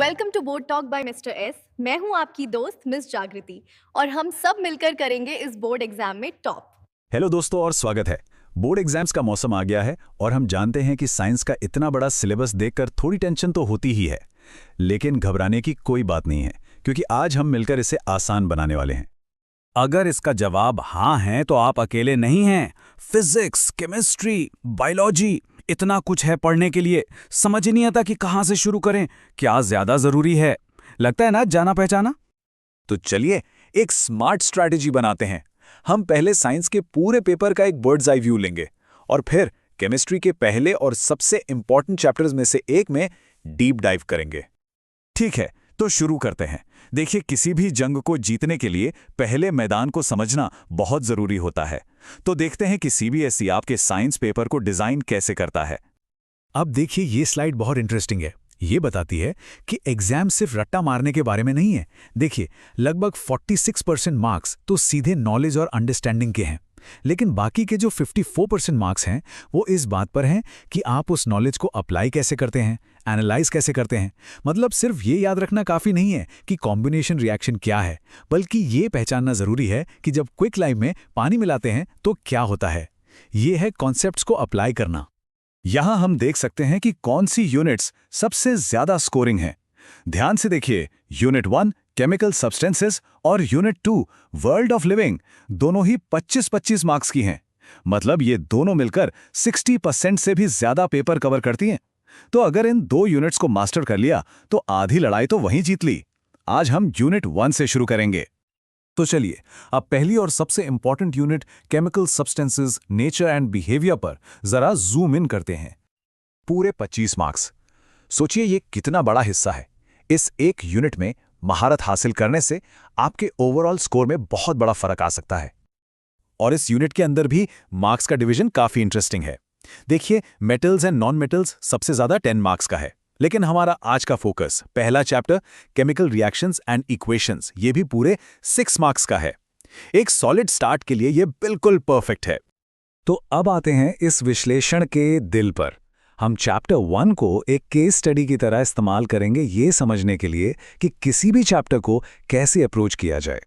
Welcome to board talk by mister S. मैं हूं आपकी दोस्त मिस जागृति और हम सब मिलकर करेंगे इस बोर्ड एग्जाम में टॉप। हेलो दोस्तों और स्वागत है। बोर्ड एग्जाम्स का मौसम आ गया है और हम जानते हैं कि साइंस का इतना बड़ा सिलेबस देखकर थोड़ी टेंशन तो होती ही है, लेकिन घबराने की कोई बात नहीं है क्योंकि आज हम मिलकर इसे आसान बनाने वाले हैं। अगर इसका जवाब हाँ है तो आप अकेले नहीं हैं। फिजिक्स, केमिस्ट्री, बायोलॉजी, इतना कुछ है पढ़ने के लिए, समझ ही नहीं आता कि कहाँ से शुरू करें, क्या ज्यादा जरूरी है। लगता है ना जाना पहचाना। तो चलिए एक स्मार्ट स्ट्रैटेजी बनाते हैं। हम पहले साइंस के पूरे पेपर का एक बर्ड्स आई व्यू लेंगे और फिर केमिस्ट्री के पहले और सबसे इंपॉर्टेंट चैप्टर्स में से एक में डीप डाइव करेंगे। ठीक है, तो शुरू करते हैं। देखिए, किसी भी जंग को जीतने के लिए पहले मैदान को समझना बहुत जरूरी होता है। तो देखते हैं कि सीबीएसई आपके साइंस पेपर को डिजाइन कैसे करता है। अब देखिए, ये स्लाइड बहुत इंटरेस्टिंग है। ये बताती है कि एग्जाम सिर्फ रट्टा मारने के बारे में नहीं है। देखिए, लगभग 46% मार्क्स तो सीधे नॉलेज और अंडरस्टैंडिंग के हैं, लेकिन बाकी के जो 54% मार्क्स हैं वो इस बात पर हैं कि आप उस नॉलेज को अप्लाई कैसे करते हैं, एनालाइज कैसे करते हैं। मतलब सिर्फ ये याद रखना काफ़ी नहीं है कि कॉम्बिनेशन रिएक्शन क्या है, बल्कि ये पहचानना ज़रूरी है कि जब क्विक लाइम में पानी मिलाते हैं तो क्या होता है। ये है कॉन्सेप्ट्स को अप्लाई करना। यहाँ हम देख सकते हैं कि कौन सी यूनिट्स सबसे ज़्यादा स्कोरिंग हैं। ध्यान से देखिए, यूनिट 1 केमिकल सब्सटेंसेस और यूनिट 2 वर्ल्ड ऑफ लिविंग दोनों ही 25-25 मार्क्स की हैं। मतलब ये दोनों मिलकर 60% से भी ज़्यादा पेपर कवर करती हैं। तो अगर इन दो यूनिट्स को मास्टर कर लिया तो आधी लड़ाई तो वहीं जीत ली। आज हम यूनिट 1 से शुरू करेंगे। तो चलिए, अब पहली और सबसे important unit chemical substances, nature and behaviour पर जरा जूम इन करते हैं। पूरे 25 मार्क्स। सोचिए ये कितना बड़ा हिस्सा है। इस एक यूनिट में महारत हासिल करने से आपके ओवरऑल स्कोर में बहुत बड़ा फर्क आ सकता है। और इस यूनिट के अंदर भी मार्क्स का डिवीजन काफी इंटरेस्टिंग है। देखिए, मेटल्स एंड नॉन मेटल्स सबसे ज्यादा 10 मार्क्स का है, लेकिन हमारा आज का फोकस पहला chapter chemical reactions and equations, ये भी पूरे 6 मार्क्स का है। एक सॉलिड स्टार्ट के लिए ये बिल्कुल परफेक्ट है। तो अब आते हैं इस विश्लेषण के दिल पर। हम चैप्टर 1 को एक केस स्टडी की तरह इस्तेमाल करेंगे ये समझने के लिए कि किसी भी चैप्टर को कैसे अप्रोच किया जाए।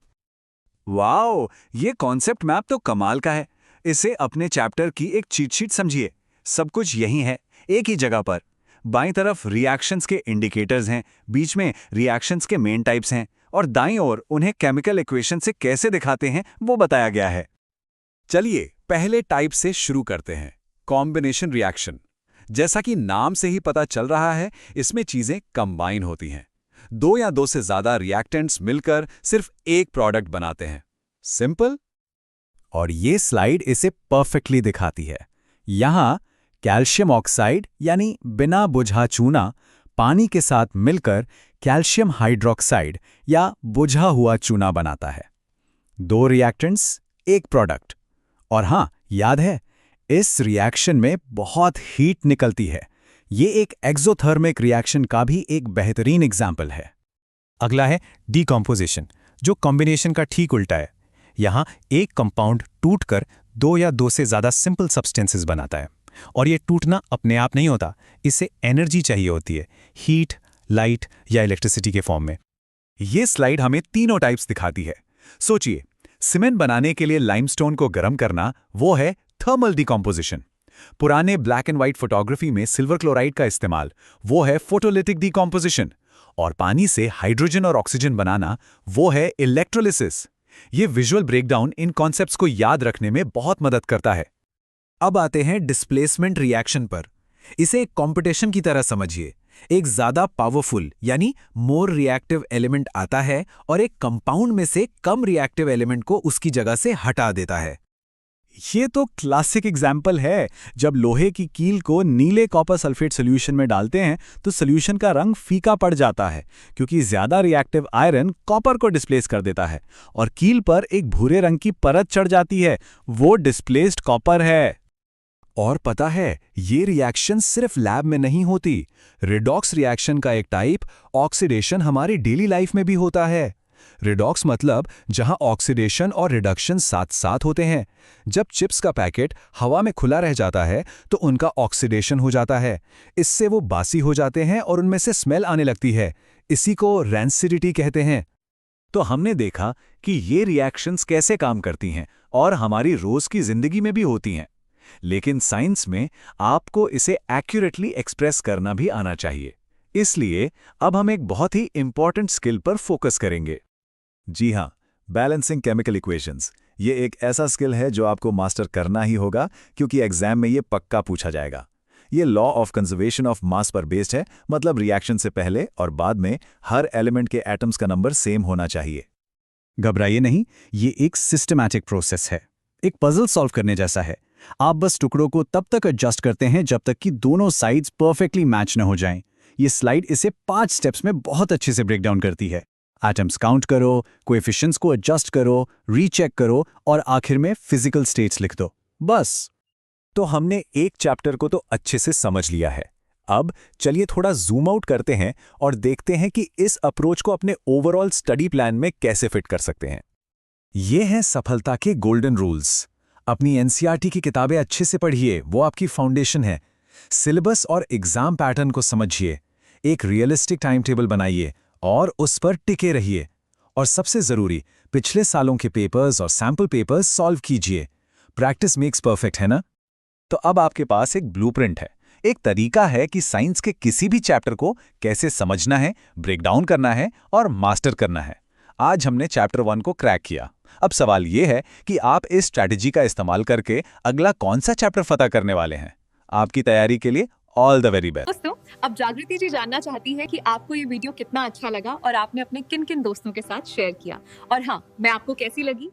वाओ, ये कॉन्सेप्ट मैप तो कमाल का है। इसे अपने चैप्टर की एक चीट शीट समझिए। सब कुछ यहीं है, एक ही जगह पर। बाईं तरफ रिएक्शंस के इंडिकेटर्स हैं, बीच में रिएक्शंस के मेन टाइप्स हैं और दाईं ओर उन्हें केमिकल इक्वेशन से कैसे दिखाते हैं वो बताया गया है। चलिए पहले टाइप से शुरू करते हैं, कॉम्बिनेशन रिएक्शन। जैसा कि नाम से ही पता चल रहा है, इसमें चीजें कंबाइन होती हैं। दो या दो से ज्यादा रिएक्टेंट्स मिलकर सिर्फ एक प्रोडक्ट बनाते हैं। सिंपल। और ये स्लाइड इसे परफेक्टली दिखाती है। यहां कैल्शियम ऑक्साइड यानी बिना बुझा चूना पानी के साथ मिलकर कैल्शियम हाइड्रोक्साइड या बुझा हुआ चूना बनाता है। दो रिएक्टेंट्स, एक प्रोडक्ट। और हां, याद है, इस रिएक्शन में बहुत हीट निकलती है। ये एक एक्सोथर्मिक रिएक्शन का भी एक बेहतरीन एग्जाम्पल है। अगला है डीकॉम्पोजिशन, जो कॉम्बिनेशन का ठीक उल्टा है। यहाँ एक कंपाउंड टूटकर दो या दो से ज़्यादा सिंपल सब्सटेंसेस बनाता है, और ये टूटना अपने आप नहीं होता, इसे एनर्जी चाहिए होती है, हीट, लाइट या इलेक्ट्रिसिटी के फॉर्म में। ये स्लाइड हमें तीनों टाइप्स दिखाती है। सोचिए, सीमेंट बनाने के लिए लाइमस्टोन को गर्म करना, वो है थर्मल डीकॉम्पोजिशन। पुराने ब्लैक एंड व्हाइट फोटोग्राफी में सिल्वर क्लोराइड का इस्तेमाल, वो है फोटोलिटिक डीकॉम्पोजिशन। और पानी से हाइड्रोजन और ऑक्सीजन बनाना, वो है इलेक्ट्रोलिसिस। ये विजुअल ब्रेकडाउन इन कॉन्सेप्ट्स को याद रखने में बहुत मदद करता है। अब आते हैं डिस्प्लेसमेंट रिएक्शन पर। इसे एक कॉम्पिटिशन की तरह समझिए। एक ज्यादा पावरफुल यानी मोर रिएक्टिव एलिमेंट आता है और एक कंपाउंड में से कम रिएक्टिव एलिमेंट को उसकी जगह से हटा देता है। ये तो क्लासिक एग्जाम्पल है। जब लोहे की कील को नीले कॉपर सल्फेट सॉल्यूशन में डालते हैं तो सॉल्यूशन का रंग फीका पड़ जाता है, क्योंकि ज्यादा रिएक्टिव आयरन कॉपर को डिस्प्लेस कर देता है और कील पर एक भूरे रंग की परत चढ़ जाती है। वो डिस्प्लेस्ड कॉपर है। और पता है, ये रिएक्शन सिर्फ लैब में नहीं होती। रिडॉक्स रिएक्शन का एक टाइप ऑक्सीडेशन हमारी डेली लाइफ में भी होता है। रिडॉक्स मतलब जहां ऑक्सीडेशन और रिडक्शन साथ साथ होते हैं। जब चिप्स का पैकेट हवा में खुला रह जाता है तो उनका ऑक्सीडेशन हो जाता है। इससे वो बासी हो जाते हैं और उनमें से स्मेल आने लगती है। इसी को रैंसिडिटी कहते हैं। तो हमने देखा कि ये रिएक्शंस कैसे काम करती हैं और हमारी रोज की जिंदगी में भी होती हैं। लेकिन साइंस में आपको इसे एक्यूरेटली एक्सप्रेस करना भी आना चाहिए। इसलिए अब हम एक बहुत ही इंपॉर्टेंट स्किल पर फोकस करेंगे। जी हाँ, बैलेंसिंग केमिकल इक्वेशंस। ये एक ऐसा स्किल है जो आपको मास्टर करना ही होगा, क्योंकि एग्जाम में ये पक्का पूछा जाएगा। ये law of conservation of mass पर बेस्ड है, मतलब रिएक्शन से पहले और बाद में हर एलिमेंट के एटम्स का नंबर सेम होना चाहिए। घबराइए नहीं, ये एक सिस्टमैटिक प्रोसेस है, एक पजल सॉल्व करने जैसा है। आप बस टुकड़ों को तब तक एडजस्ट करते हैं जब तक कि दोनों साइड्स परफेक्टली मैच न हो जाएं। ये स्लाइड इसे 5 स्टेप्स में बहुत अच्छे से ब्रेक डाउन करती है। एटम्स काउंट करो, कोएफिशिएंट्स को एडजस्ट करो, रीचेक करो और आखिर में फिजिकल स्टेट्स लिख दो। बस। तो हमने एक चैप्टर को तो अच्छे से समझ लिया है। अब चलिए थोड़ा जूम आउट करते हैं और देखते हैं कि इस अप्रोच को अपने ओवरऑल स्टडी प्लान में कैसे फिट कर सकते हैं। ये हैं सफलता के गोल्डन रूल्स। अपनी एनसीईआरटी की किताबें अच्छे से पढ़िए, वो आपकी फाउंडेशन है। सिलेबस और एग्जाम पैटर्न को समझिए, एक रियलिस्टिक टाइम टेबल बनाइए और उस पर टिके रहिए। और सबसे जरूरी, पिछले सालों के पेपर्स और सैंपल पेपर्स सॉल्व कीजिए। प्रैक्टिस मेक्स परफेक्ट, है ना? तो अब आपके पास एक ब्लूप्रिंट है, एक तरीका है कि साइंस के किसी भी चैप्टर को कैसे समझना है, ब्रेक डाउन करना है और मास्टर करना है। आज हमने चैप्टर 1 को क्रैक किया। अब सवाल यह है कि आप इस स्ट्रैटेजी का इस्तेमाल करके अगला कौन सा चैप्टर फतह करने वाले हैं। आपकी तैयारी के लिए ऑल द वेरी बेस्ट। दोस्तों, अब जागृति जी जानना चाहती है कि आपको ये वीडियो कितना अच्छा लगा और आपने अपने किन किन दोस्तों के साथ शेयर किया, और हाँ, मैं आपको कैसी लगी